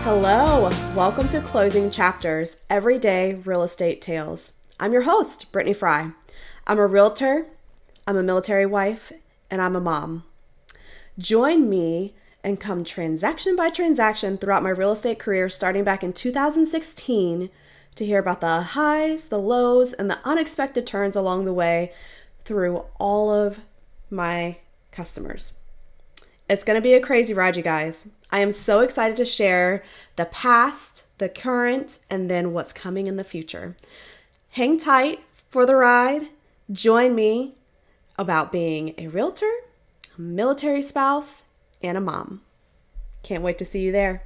Hello, welcome to Closing Chapters, Everyday Real Estate Tales. I'm your host, Brittany Frye. I'm a realtor, I'm a military wife, and I'm a mom. Join me and come transaction by transaction throughout my real estate career starting back in 2016 to hear about the highs, the lows, and the unexpected turns along the way through all of my customers. It's going to be a crazy ride, you guys. I am so excited to share the past, the current, and then what's coming in the future. Hang tight for the ride. Join me about being a realtor, a military spouse, and a mom. Can't wait to see you there.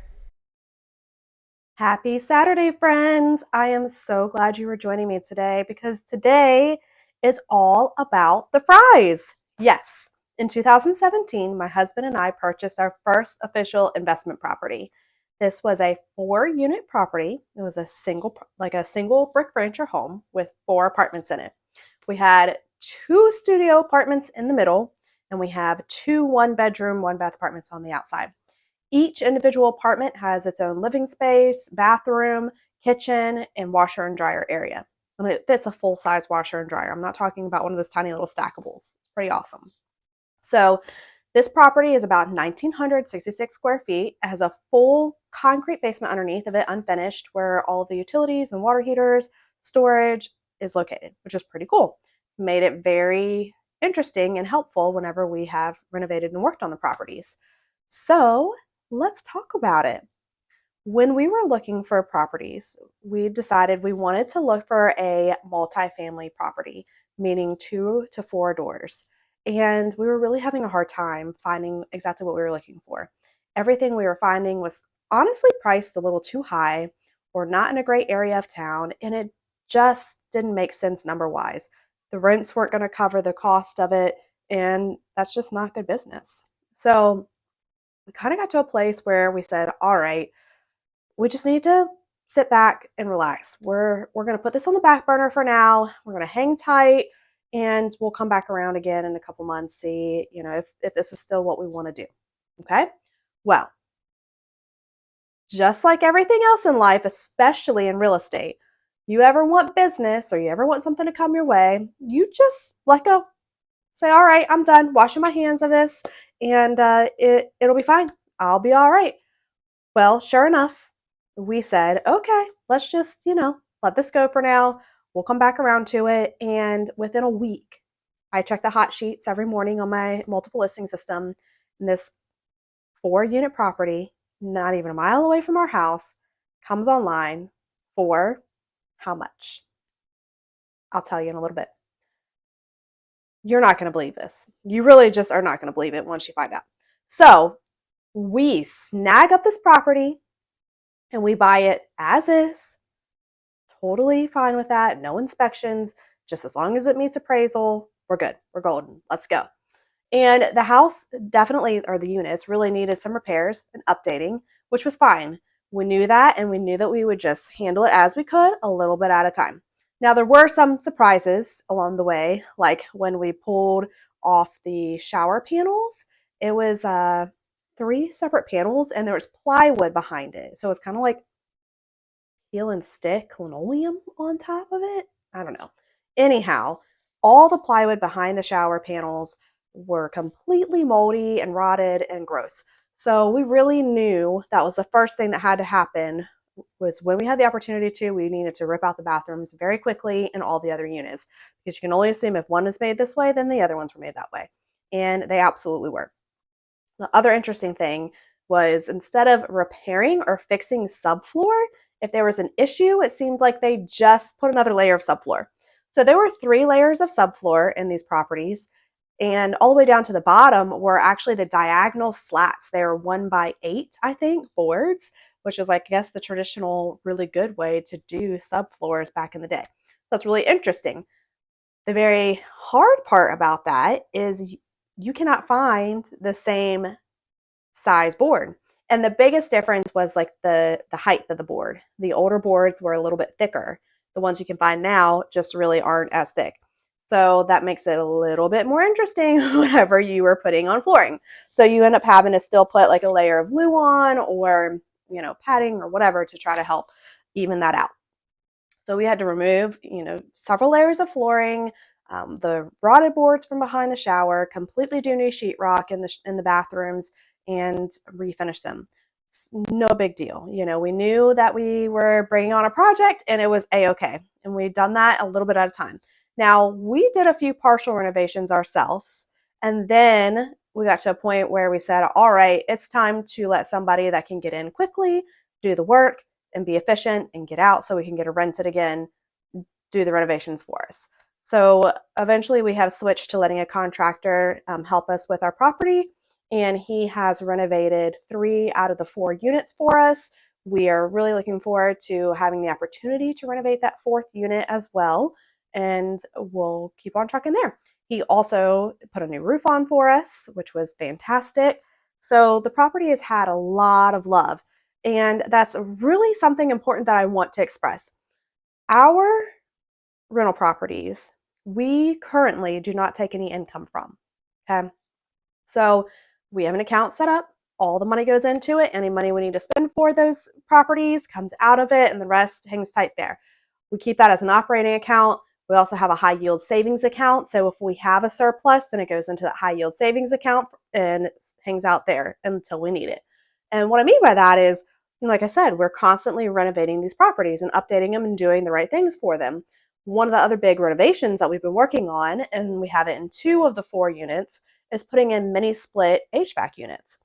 Happy Saturday, friends. I am so glad you were joining me today because today is all about the Fryes. Yes. In 2017, my husband and I purchased our first official investment property. This was a 4-unit property. It was a single brick rancher home with 4 apartments in it. We had 2 studio apartments in the middle, and we have 2 1-bedroom, 1-bath apartments on the outside. Each individual apartment has its own living space, bathroom, kitchen, and washer and dryer area. And it fits a full-size washer and dryer. I'm not talking about one of those tiny little stackables. It's pretty awesome. So this property is about 1,966 square feet. It has a full concrete basement underneath of it, unfinished, where all of the utilities and water heaters, storage is located, which is pretty cool. Made it very interesting and helpful whenever we have renovated and worked on the properties. So let's talk about it. When we were looking for properties, we decided we wanted to look for a multifamily property, meaning 2 to 4 doors. And we were really having a hard time finding exactly what we were looking for. Everything we were finding was honestly priced a little too high or not in a great area of town, and it just didn't make sense number-wise. The rents weren't going to cover the cost of it, and that's just not good business. So we kind of got to a place where we said, all right, we just need to sit back and relax. We're going to put this on the back burner for now. We're going to hang tight, and we'll come back around again in a couple months, see, if this is still what we want to do. Okay? Well, just like everything else in life, especially in real estate, you ever want business or you ever want something to come your way, you just let go. Say, all right, I'm done washing my hands of this, and it'll be fine. I'll be all right. Well, sure enough, we said, okay, let's just, let this go for now. We'll come back around to it. And within a week, I check the hot sheets every morning on my multiple listing system. And this 4-unit property, not even a mile away from our house, comes online for how much? I'll tell you in a little bit. You're not going to believe this. You really just are not going to believe it once you find out. So we snag up this property and we buy it as is. Totally fine with that. No inspections. Just as long as it meets appraisal, we're good. We're golden. Let's go. And the house definitely, or the units, really needed some repairs and updating, which was fine. We knew that, and we knew that we would just handle it as we could, a little bit at a time. Now, there were some surprises along the way, like when we pulled off the shower panels. It was 3 separate panels, and there was plywood behind it. So it's kind of like peel and stick linoleum on top of it. I don't know. Anyhow, all the plywood behind the shower panels were completely moldy and rotted and gross. So we really knew that was the first thing that had to happen. Was when we had the opportunity to, we needed to rip out the bathrooms very quickly in all the other units, because you can only assume if one is made this way, then the other ones were made that way. And they absolutely were. The other interesting thing was, instead of repairing or fixing subfloor, if there was an issue, it seemed like they just put another layer of subfloor. So there were 3 layers of subfloor in these properties, and all the way down to the bottom were actually the diagonal slats. They were 1x8, I think, boards, which is, like, I guess, the traditional really good way to do subfloors back in the day. So it's really interesting. The very hard part about that is you cannot find the same size board. And the biggest difference was like the height of the board. The older boards were a little bit thicker. The ones you can find now just really aren't as thick. So that makes it a little bit more interesting whenever you are putting on flooring. So you end up having to still put like a layer of glue on, or padding or whatever to try to help even that out. So we had to remove, several layers of flooring, the rotted boards from behind the shower, completely do new sheetrock in the bathrooms, and refinish them. It's no big deal. We knew that we were bringing on a project, and it was a-okay. And we'd done that a little bit at a time. Now we did a few partial renovations ourselves, and then we got to a point where we said, all right, it's time to let somebody that can get in quickly do the work and be efficient and get out so we can get it rented again, do the renovations for us. So eventually we have switched to letting a contractor help us with our property, and he has renovated 3 out of the 4 units for us. We are really looking forward to having the opportunity to renovate that 4th unit as well, and we'll keep on trucking there. He also put a new roof on for us, which was fantastic. So the property has had a lot of love, and that's really something important that I want to express. Our rental properties, we currently do not take any income from. Okay. So we have an account set up. All the money goes into it. Any money we need to spend for those properties comes out of it, and the rest hangs tight there. We keep that as an operating account. We also have a high yield savings account. So if we have a surplus, then it goes into that high yield savings account and hangs out there until we need it. And what I mean by that is, like I said, we're constantly renovating these properties and updating them and doing the right things for them. One of the other big renovations that we've been working on, and we have it in 2 of the 4 units, is putting in mini split HVAC units.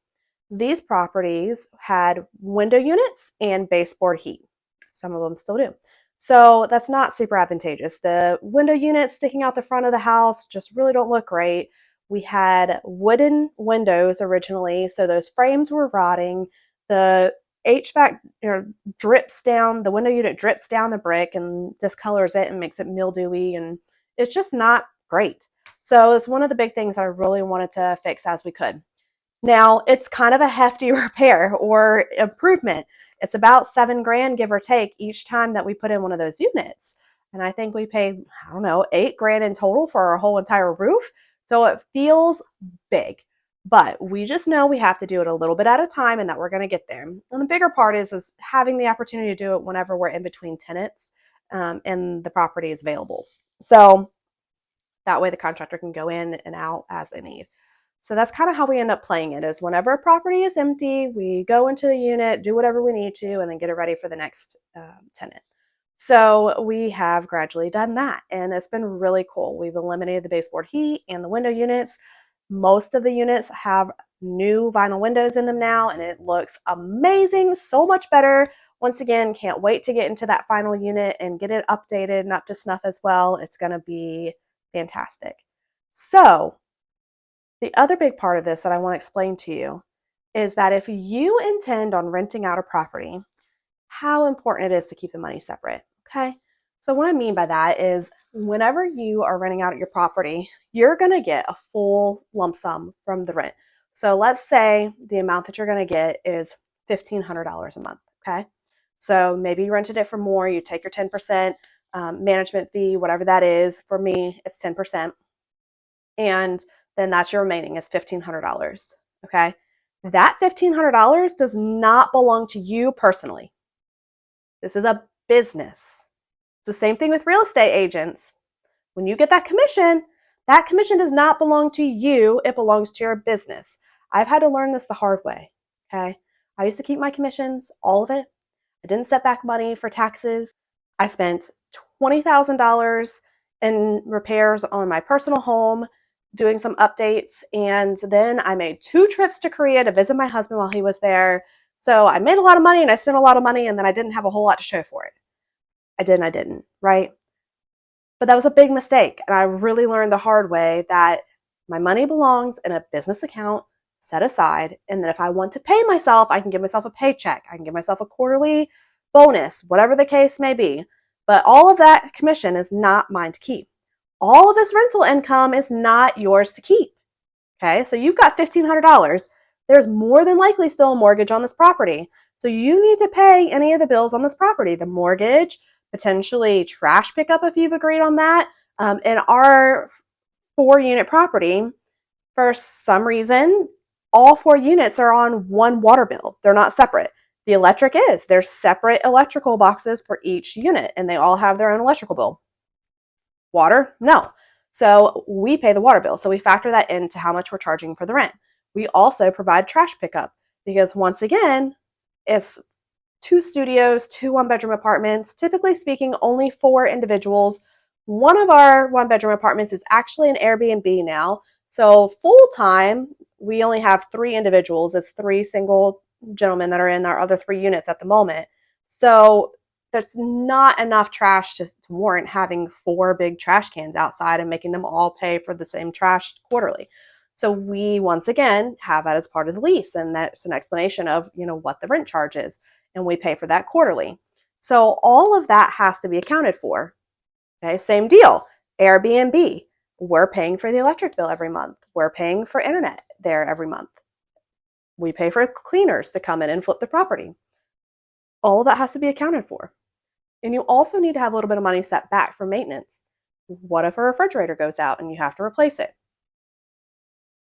These properties had window units and baseboard heat. Some of them still do. So that's not super advantageous. The window units sticking out the front of the house just really don't look great. We had wooden windows originally, so those frames were rotting. The HVAC drips down, the window unit drips down the brick and discolors it and makes it mildewy, and it's just not great. So it's one of the big things I really wanted to fix as we could. Now, it's kind of a hefty repair or improvement. It's about $7,000, give or take, each time that we put in one of those units. And I think we paid, I don't know, $8,000 in total for our whole entire roof. So it feels big, but we just know we have to do it a little bit at a time and that we're going to get there. And the bigger part is having the opportunity to do it whenever we're in between tenants and the property is available. So that way the contractor can go in and out as they need. So that's kind of how we end up playing it, is whenever a property is empty, we go into the unit, do whatever we need to, and then get it ready for the next tenant. So we have gradually done that, and it's been really cool. We've eliminated the baseboard heat and the window units. Most of the units have new vinyl windows in them now, and it looks amazing, so much better. Once again, can't wait to get into that final unit and get it updated and up to snuff as well. It's going to be fantastic. So the other big part of this that I want to explain to you is that if you intend on renting out a property, how important it is to keep the money separate, okay? So what I mean by that is whenever you are renting out your property, you're going to get a full lump sum from the rent. So let's say the amount that you're going to get is $1,500 a month, okay? So maybe you rented it for more, you take your 10% management fee, whatever that is. For me, it's 10%. And then that's your remaining is $1,500, okay? That $1,500 does not belong to you personally. This is a business. It's the same thing with real estate agents. When you get that commission does not belong to you. It belongs to your business. I've had to learn this the hard way, okay? I used to keep my commissions, all of it. I didn't set back money for taxes. I spent $20,000 in repairs on my personal home, doing some updates, and then I made 2 trips to Korea to visit my husband while he was there. So I made a lot of money and I spent a lot of money, and then I didn't have a whole lot to show for it. I did and I didn't, right? But that was a big mistake, and I really learned the hard way that my money belongs in a business account set aside, and that if I want to pay myself, I can give myself a paycheck, I can give myself a quarterly bonus, whatever the case may be. But all of that commission is not mine to keep. All of this rental income is not yours to keep. Okay, so you've got $1,500. There's more than likely still a mortgage on this property. So you need to pay any of the bills on this property, the mortgage, potentially trash pickup if you've agreed on that. In our 4-unit property, for some reason, all 4 units are on one water bill. They're not separate. The electric is. There's separate electrical boxes for each unit, and they all have their own electrical bill. Water? No. So we pay the water bill. So we factor that into how much we're charging for the rent. We also provide trash pickup because, once again, it's 2 studios, 2 1-bedroom apartments, typically speaking, only 4 individuals. One of our 1-bedroom apartments is actually an Airbnb now. So full time, we only have 3 individuals. It's 3 single gentlemen that are in our other 3 units at the moment. So that's not enough trash to warrant having 4 big trash cans outside and making them all pay for the same trash quarterly. So we, once again, have that as part of the lease, and that's an explanation of, what the rent charge is, and we pay for that quarterly. So all of that has to be accounted for. Okay, same deal. Airbnb, we're paying for the electric bill every month. We're paying for internet there every month. We pay for cleaners to come in and flip the property. All of that has to be accounted for. And you also need to have a little bit of money set back for maintenance. What if a refrigerator goes out and you have to replace it?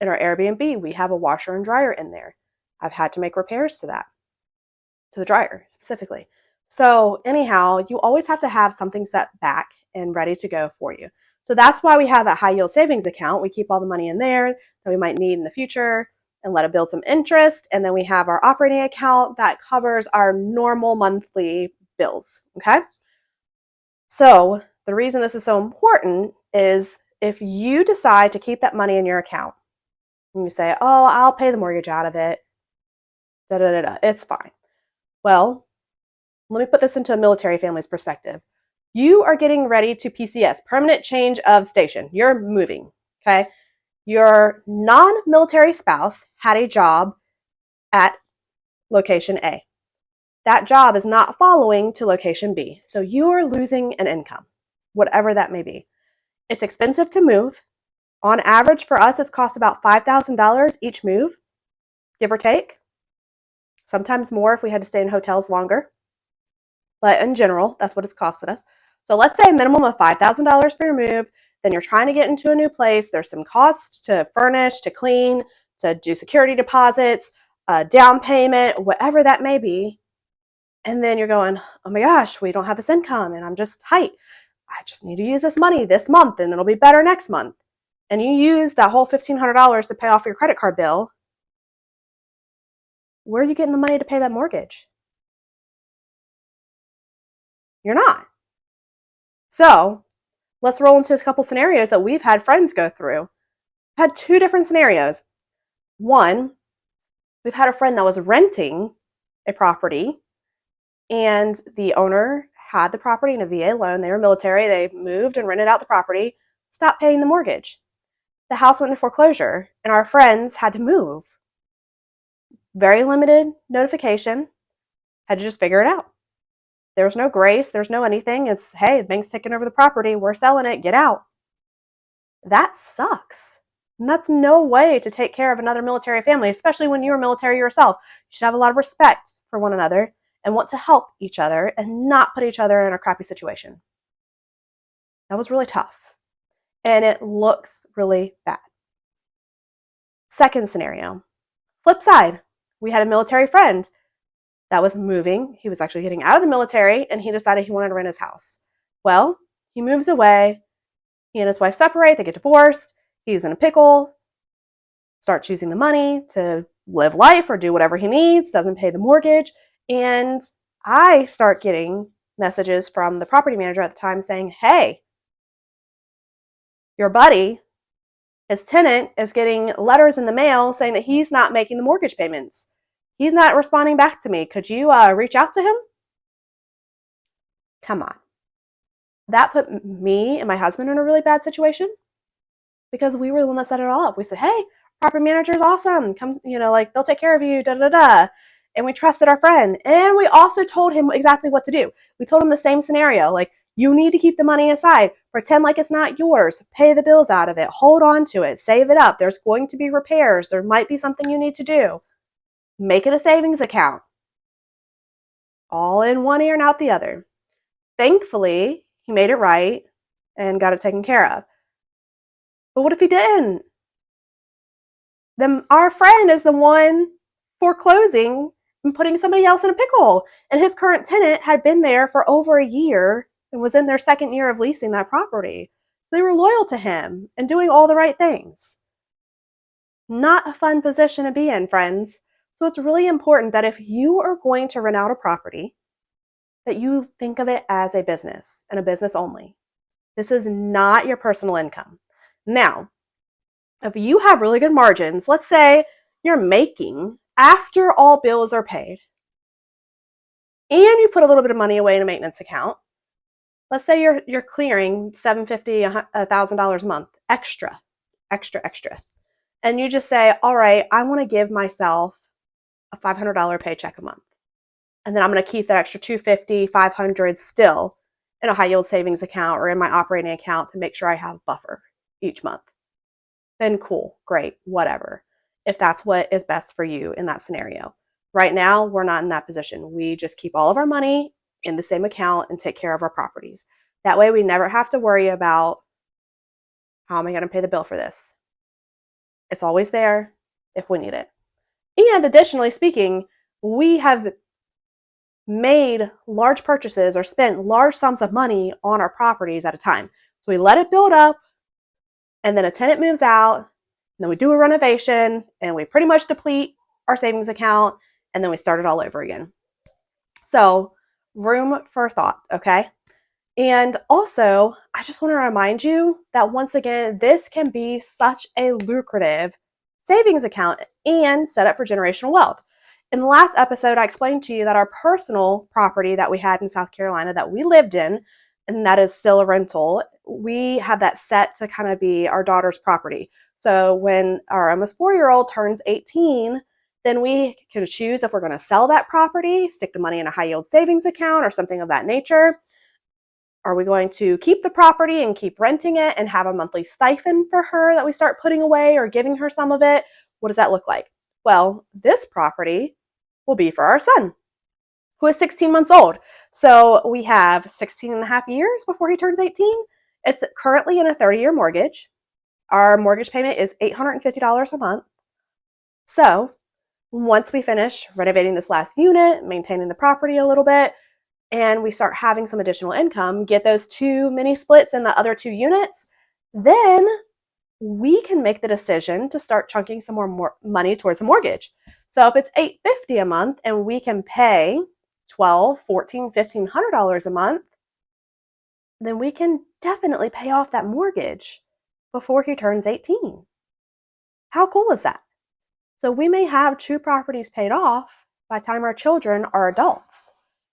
In our Airbnb, we have a washer and dryer in there. I've had to make repairs to that, to the dryer specifically. So anyhow, you always have to have something set back and ready to go for you. So that's why we have that high yield savings account. We keep all the money in there that we might need in the future and let it build some interest. And then we have our operating account that covers our normal monthly bills. Okay. So the reason this is so important is if you decide to keep that money in your account and you say, oh, I'll pay the mortgage out of it, it's fine. Well, let me put this into a military family's perspective. You are getting ready to PCS, permanent change of station. You're moving, okay? Your non-military spouse had a job at location A. That job is not following to location B. So you are losing an income, whatever that may be. It's expensive to move. On average, for us, it's cost about $5,000 each move, give or take. Sometimes more if we had to stay in hotels longer. But in general, that's what it's costed us. So let's say a minimum of $5,000 for your move. Then you're trying to get into a new place. There's some costs to furnish, to clean, to do security deposits, down payment, whatever that may be. And then you're going, oh my gosh, we don't have this income and I'm just tight. I just need to use this money this month and it'll be better next month. And you use that whole $1,500 to pay off your credit card bill. Where are you getting the money to pay that mortgage? You're not. So let's roll into a couple scenarios that we've had friends go through. I've had 2 different scenarios. One, we've had a friend that was renting a property and the owner had the property in a VA loan. They were military. They moved and rented out the property, stopped paying the mortgage. The house went into foreclosure and our friends had to move. Very limited notification. Had to just figure it out. There was no grace. There's no anything. It's, hey, the bank's taking over the property. We're selling it. Get out. That sucks. And that's no way to take care of another military family, especially when you're military yourself. You should have a lot of respect for one another and want to help each other and not put each other in a crappy situation. That was really tough. And it looks really bad. Second scenario, flip side. We had a military friend that was moving. He was actually getting out of the military and he decided he wanted to rent his house. Well, he moves away. He and his wife separate. They get divorced. He's in a pickle. Starts using the money to live life or do whatever he needs. Doesn't pay the mortgage. And I start getting messages from the property manager at the time saying, hey, your buddy, his tenant, is getting letters in the mail saying that he's not making the mortgage payments. He's not responding back to me. Could you reach out to him? Come on. That put me and my husband in a really bad situation because we were the one that set it all up. We said, hey, property manager is awesome. Come, they'll take care of you, da-da-da. And we trusted our friend. And we also told him exactly what to do. We told him the same scenario. Like, you need to keep the money aside. Pretend like it's not yours. Pay the bills out of it. Hold on to it. Save it up. There's going to be repairs. There might be something you need to do. Make it a savings account. All in one ear and out the other. Thankfully, he made it right and got it taken care of. But what if he didn't? Then our friend is the one foreclosing and putting somebody else in a pickle. And his current tenant had been there for over a year and was in their second year of leasing that property. They were loyal to him and doing all the right things. Not a fun position to be in, friends. So it's really important that if you are going to rent out a property, that you think of it as a business and a business only. This is not your personal income. Now, if you have really good margins, let's say you're making, after all bills are paid, and you put a little bit of money away in a maintenance account, let's say you're clearing $750, $1,000 a month, extra, and you just say, all right, I want to give myself a $500 paycheck a month, and then I'm going to keep that extra $250, $500 still in a high yield savings account or in my operating account to make sure I have a buffer each month. Then cool, great, whatever. If that's what is best for you in that scenario. Right now, we're not in that position. We just keep all of our money in the same account and take care of our properties. That way we never have to worry about, how am I going to pay the bill for this? It's always there if we need it. And additionally speaking, we have made large purchases or spent large sums of money on our properties at a time. So we let it build up, and then a tenant moves out, and then we do a renovation, and we pretty much deplete our savings account, and then we start it all over again. So room for thought, okay? And also, I just want to remind you that once again, this can be such a lucrative savings account and set up for generational wealth. In the last episode, I explained to you that our personal property that we had in South Carolina that we lived in, and that is still a rental, we have that set to kind of be our daughter's property. So when our almost 4-year-old turns 18, then we can choose if we're going to sell that property, stick the money in a high yield savings account or something of that nature. Are we going to keep the property and keep renting it and have a monthly stipend for her that we start putting away or giving her some of it? What does that look like? Well, this property will be for our son, who is 16 months old. So we have 16 and a half years before he turns 18. It's currently in a 30-year mortgage. Our mortgage payment is $850 a month. So once we finish renovating this last unit, maintaining the property a little bit, and we start having some additional income, get those 2 mini splits in the other 2 units, then we can make the decision to start chunking some more money towards the mortgage. So if it's $850 a month and we can pay $1,200, $1,400, $1,500 a month, then we can definitely pay off that mortgage before he turns 18. How cool is that? So we may have 2 properties paid off by the time our children are adults.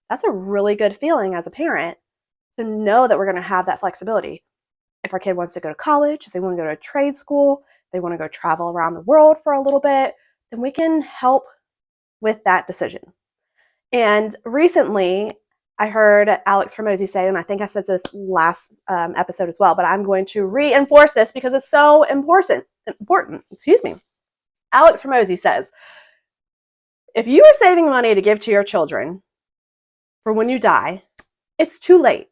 That's a really good feeling as a parent to know that we're going to have that flexibility. If our kid wants to go to college, if they want to go to a trade school, if they want to go travel around the world for a little bit, then we can help with that decision. And recently, I heard Alex Hormozy say, and I think I said this last episode as well, but I'm going to reinforce this because it's so important. Alex Hormozy says, if you are saving money to give to your children for when you die, it's too late.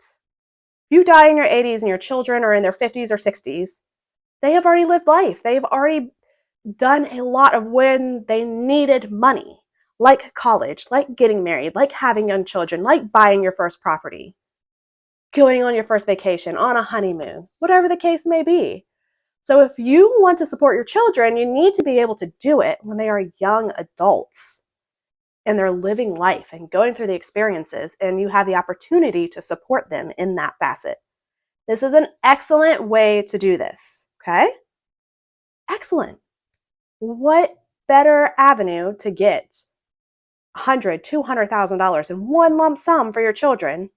If you die in your 80s and your children are in their 50s or 60s, they have already lived life. They've already done a lot of when they needed money, like college, like getting married, like having young children, like buying your first property, going on your first vacation, on a honeymoon, whatever the case may be. So if you want to support your children, you need to be able to do it when they are young adults and they're living life and going through the experiences, and you have the opportunity to support them in that facet. This is an excellent way to do this, okay? Excellent. What better avenue to get $100,000, $200,000 in one lump sum for your children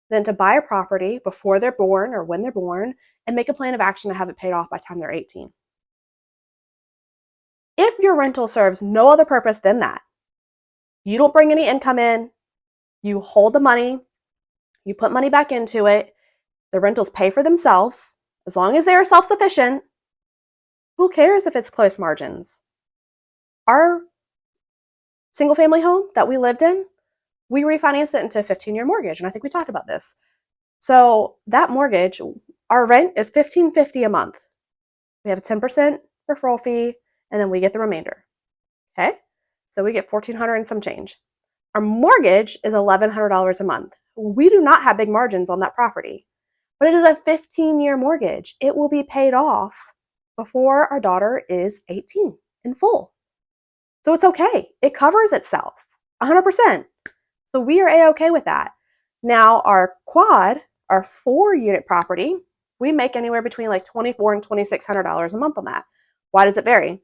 than to buy a property before they're born or when they're born and make a plan of action to have it paid off by the time they're 18? If your rental serves no other purpose than that, you don't bring any income in, you hold the money, you put money back into it, the rentals pay for themselves, as long as they are self-sufficient, who cares if it's close margins? Our single family home that we lived in, we refinanced it into a 15-year mortgage, and I think we talked about this. So that mortgage, our rent is $1,550 a month. We have a 10% referral fee, and then we get the remainder. Okay? So we get $1,400 and some change. Our mortgage is $1,100 a month. We do not have big margins on that property, but it is a 15-year mortgage. It will be paid off before our daughter is 18 in full. So it's okay. It covers itself 100%. So we are A-okay with that. Now our quad, our 4-unit property, we make anywhere between like $2,400 and $2,600 a month on that. Why does it vary?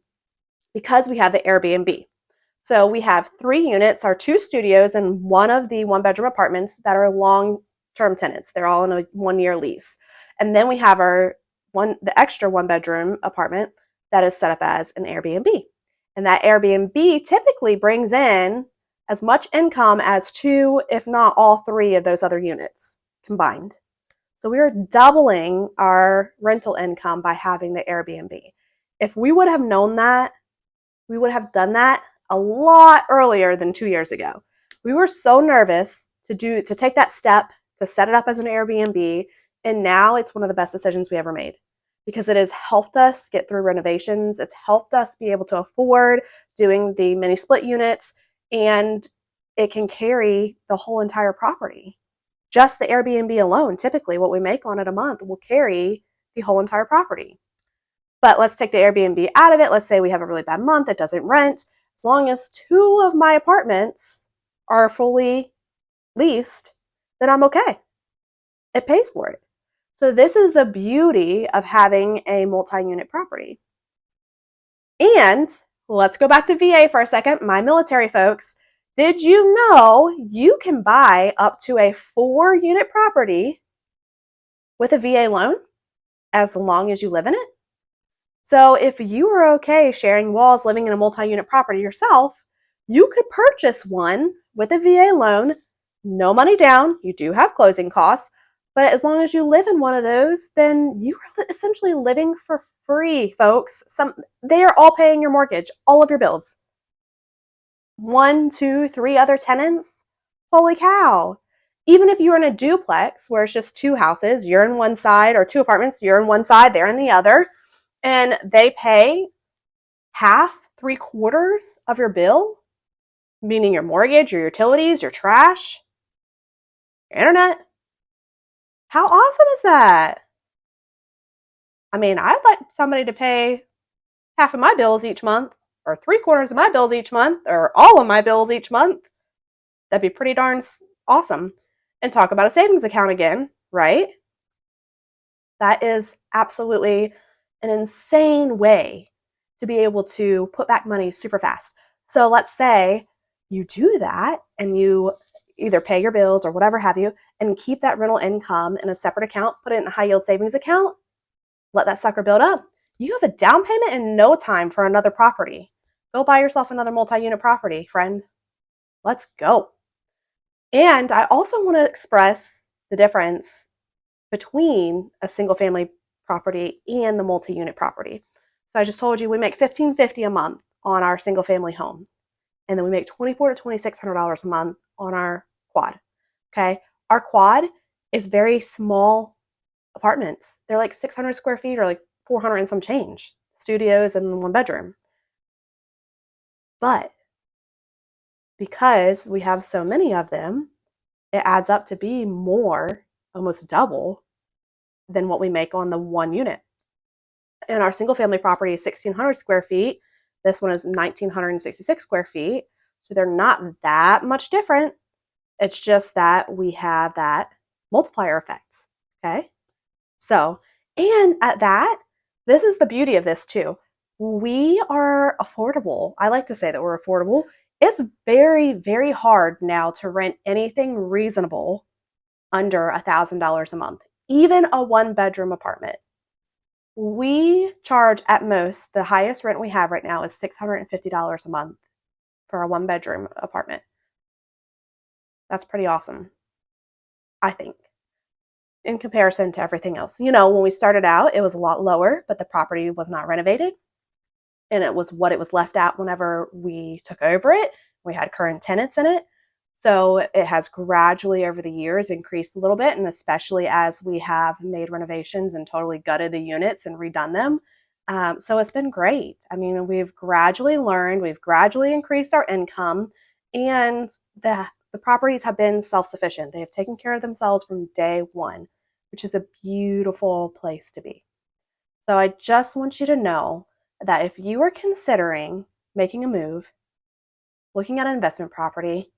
Because we have the Airbnb. So we have 3 units, our 2 studios, and one of the 1-bedroom apartments that are long-term tenants. They're all in a 1-year lease. And then we have the extra 1-bedroom apartment that is set up as an Airbnb. And that Airbnb typically brings in as much income as 2, if not all 3 of those other units combined. So we are doubling our rental income by having the Airbnb. If we would have known that, we would have done that a lot earlier than 2 years ago. We were so nervous to take that step to set it up as an Airbnb, and now it's one of the best decisions we ever made because it has helped us get through renovations. It's helped us be able to afford doing the mini split units, and it can carry the whole entire property. Just the Airbnb alone, typically what we make on it a month will carry the whole entire property. But let's take the Airbnb out of it. Let's say we have a really bad month, it doesn't rent. As long as 2 of my apartments are fully leased, then I'm okay. It pays for it. So this is the beauty of having a multi-unit property. And let's go back to VA for a second. My military folks, did you know you can buy up to a 4-unit property with a VA loan as long as you live in it? So if you are okay sharing walls living in a multi-unit property yourself, you could purchase one with a VA loan, no money down. You do have closing costs, but as long as you live in one of those, then you are essentially living for free, folks. They are all paying your mortgage, all of your bills. 1, 2, 3 other tenants? Holy cow. Even if you're in a duplex where it's just 2 houses, you're in one side, or 2 apartments, you're in one side, they're in the other, and they pay half, 3/4 of your bill, meaning your mortgage, your utilities, your trash, your internet. How awesome is that? I mean, I'd like somebody to pay half of my bills each month, or 3/4 of my bills each month, or all of my bills each month. That'd be pretty darn awesome. And talk about a savings account again, right? That is absolutely an insane way to be able to put back money super fast. So let's say you do that and you either pay your bills or whatever have you and keep that rental income in a separate account, put it in a high yield savings account, let that sucker build up. You have a down payment in no time for another property. Go buy yourself another multi-unit property, friend. Let's go. And I also want to express the difference between a single family property and the multi-unit property. So I just told you we make $1,550 a month on our single family home. And then we make $2,400 to $2,600 a month on our quad. Okay. Our quad is very small apartments. They're like 600 square feet or like 400 and some change, studios and 1 bedroom. But because we have so many of them, it adds up to be more, almost double than what we make on the 1 unit. And our single family property is 1,600 square feet. This one is 1,966 square feet. So they're not that much different. It's just that we have that multiplier effect. Okay. So, and at that, this is the beauty of this too. We are affordable. I like to say that we're affordable. It's very, very hard now to rent anything reasonable under $1,000 a month, even a 1-bedroom apartment. We charge at most, the highest rent we have right now is $650 a month for a 1-bedroom apartment. That's pretty awesome, I think, in comparison to everything else. You know, when we started out, it was a lot lower, but the property was not renovated. And it was what it was left at whenever we took over it. We had current tenants in it. So it has gradually over the years increased a little bit. And especially as we have made renovations and totally gutted the units and redone them, So it's been great. I mean, we've gradually learned, we've gradually increased our income, and the properties have been self-sufficient. They have taken care of themselves from day one, which is a beautiful place to be. So I just want you to know that if you are considering making a move, looking at an investment property,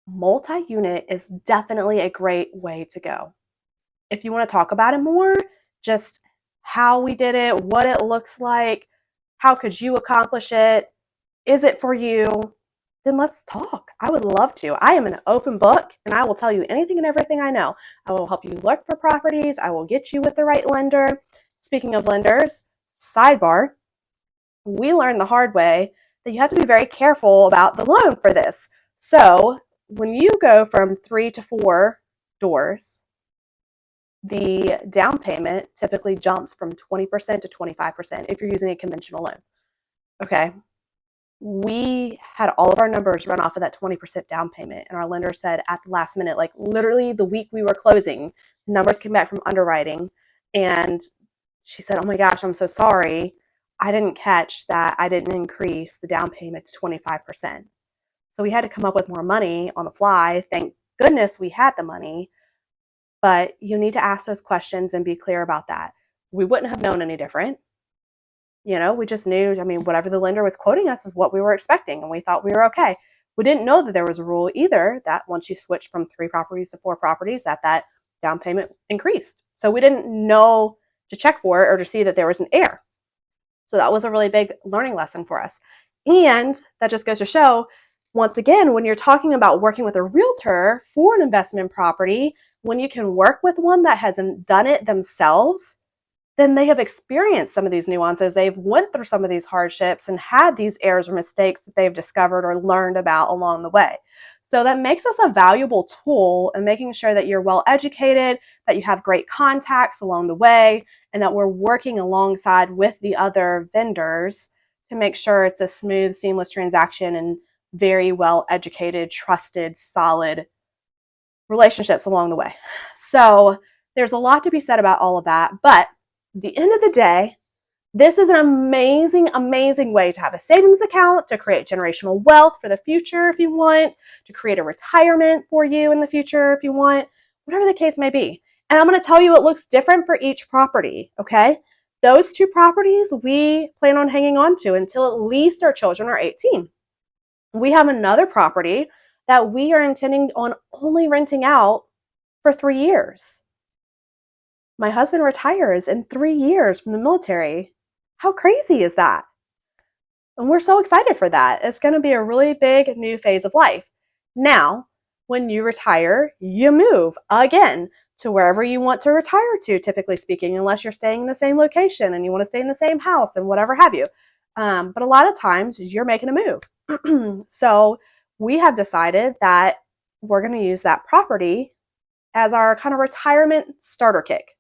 multi-unit is definitely a great way to go. If you want to talk about it more, just how we did it, what it looks like, how could you accomplish it, is it for you, then let's talk. I would love to. I am an open book and I will tell you anything and everything I know. I will help you look for properties. I will get you with the right lender. Speaking of lenders, sidebar, we learned the hard way that you have to be very careful about the loan for this. So when you go from 3 to 4 doors, the down payment typically jumps from 20% to 25% if you're using a conventional loan. Okay. We had all of our numbers run off of that 20% down payment. And our lender said at the last minute, like literally the week we were closing, the numbers came back from underwriting. And she said, "Oh my gosh, I'm so sorry. I didn't catch that I didn't increase the down payment to 25%." So we had to come up with more money on the fly. Thank goodness we had the money. But you need to ask those questions and be clear about that. We wouldn't have known any different. We just knew, I mean, whatever the lender was quoting us is what we were expecting, and we thought we were okay. We didn't know that there was a rule either that once you switch from 3 properties to 4 properties, that down payment increased. So we didn't know to check for it or to see that there was an error. So that was a really big learning lesson for us. And that just goes to show, once again, when you're talking about working with a realtor for an investment property, when you can work with one that hasn't done it themselves, then they have experienced some of these nuances. They've went through some of these hardships and had these errors or mistakes that they've discovered or learned about along the way. So that makes us a valuable tool in making sure that you're well educated, that you have great contacts along the way, and that we're working alongside with the other vendors to make sure it's a smooth, seamless transaction and very well educated, trusted, solid relationships along the way. So there's a lot to be said about all of that, but at the end of the day, this is an amazing, amazing way to have a savings account, to create generational wealth for the future if you want, to create a retirement for you in the future if you want, whatever the case may be. And I'm going to tell you it looks different for each property, okay? Those 2 properties we plan on hanging on to until at least our children are 18. We have another property that we are intending on only renting out for 3 years. My husband retires in 3 years from the military. How crazy is that? And we're so excited for that. It's going to be a really big new phase of life. Now, when you retire, you move again to wherever you want to retire to, typically speaking, unless you're staying in the same location and you want to stay in the same house and whatever have you. But a lot of times you're making a move. So we have decided that we're going to use that property as our kind of retirement starter kick.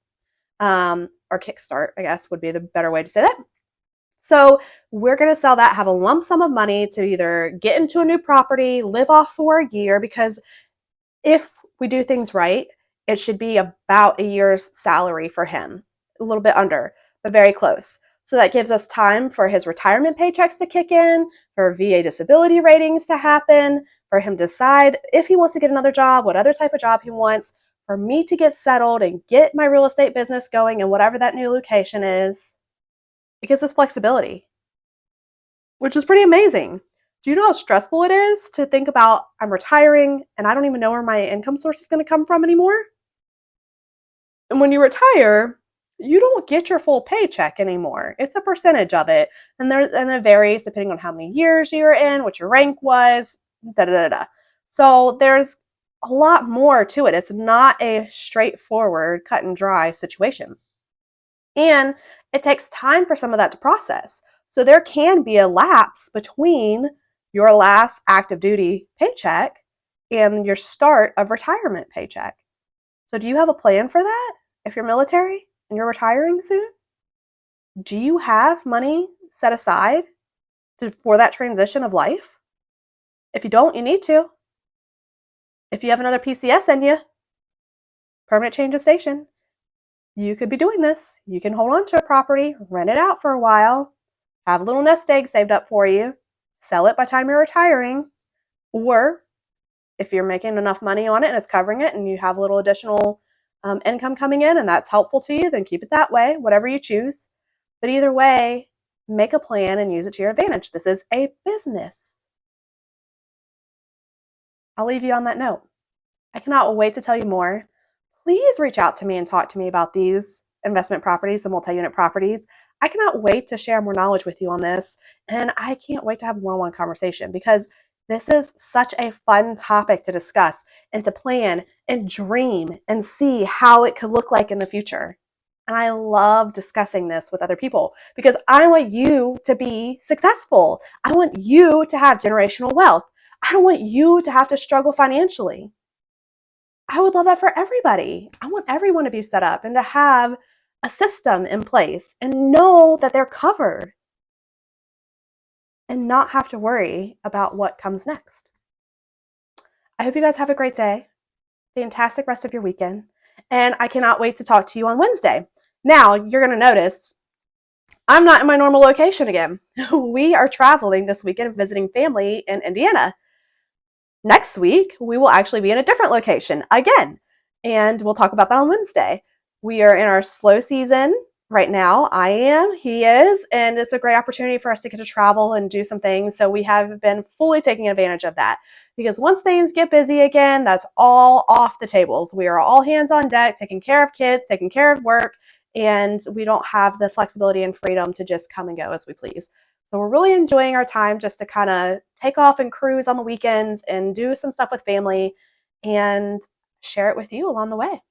Or kickstart, I guess would be the better way to say that. So we're going to sell that, have a lump sum of money to either get into a new property, live off for a year, because if we do things right, it should be about a year's salary for him, a little bit under, but very close. So that gives us time for his retirement paychecks to kick in, for VA disability ratings to happen, for him to decide if he wants to get another job, what other type of job he wants, for me to get settled and get my real estate business going in whatever that new location is. It gives us flexibility, which is pretty amazing. Do you know how stressful it is to think about I'm retiring and I don't even know where my income source is going to come from anymore? And when you retire, you don't get your full paycheck anymore. It's a percentage of it. And it varies depending on how many years you're in, what your rank was, da da da da. So there's a lot more to it. It's not a straightforward, cut and dry situation. And it takes time for some of that to process. So there can be a lapse between your last active duty paycheck and your start of retirement paycheck. So do you have a plan for that? If you're military and you're retiring soon, do you have money set aside for that transition of life? If you don't, you need to. If you have another PCS in you, permanent change of station, you could be doing this. You can hold on to a property, rent it out for a while, have a little nest egg saved up for you, sell it by the time you're retiring, or if you're making enough money on it and it's covering it and you have a little additional income coming in and that's helpful to you, then keep it that way, whatever you choose. But either way, make a plan and use it to your advantage. This is a business. I'll leave you on that note. I cannot wait to tell you more. Please reach out to me and talk to me about these investment properties, the multi-unit properties. I cannot wait to share more knowledge with you on this. And I can't wait to have a one-on-one conversation because this is such a fun topic to discuss and to plan and dream and see how it could look like in the future. And I love discussing this with other people because I want you to be successful. I want you to have generational wealth. I don't want you to have to struggle financially. I would love that for everybody. I want everyone to be set up and to have a system in place and know that they're covered and not have to worry about what comes next. I hope you guys have a great day, fantastic rest of your weekend, and I cannot wait to talk to you on Wednesday. Now, you're going to notice I'm not in my normal location again. We are traveling this weekend, visiting family in Indiana. Next week, we will actually be in a different location again, and we'll talk about that on Wednesday. We are in our slow season right now. I am, he is, and it's a great opportunity for us to get to travel and do some things. So we have been fully taking advantage of that because once things get busy again, that's all off the tables. We are all hands on deck, taking care of kids, taking care of work, and we don't have the flexibility and freedom to just come and go as we please. So we're really enjoying our time just to kind of take off and cruise on the weekends and do some stuff with family and share it with you along the way.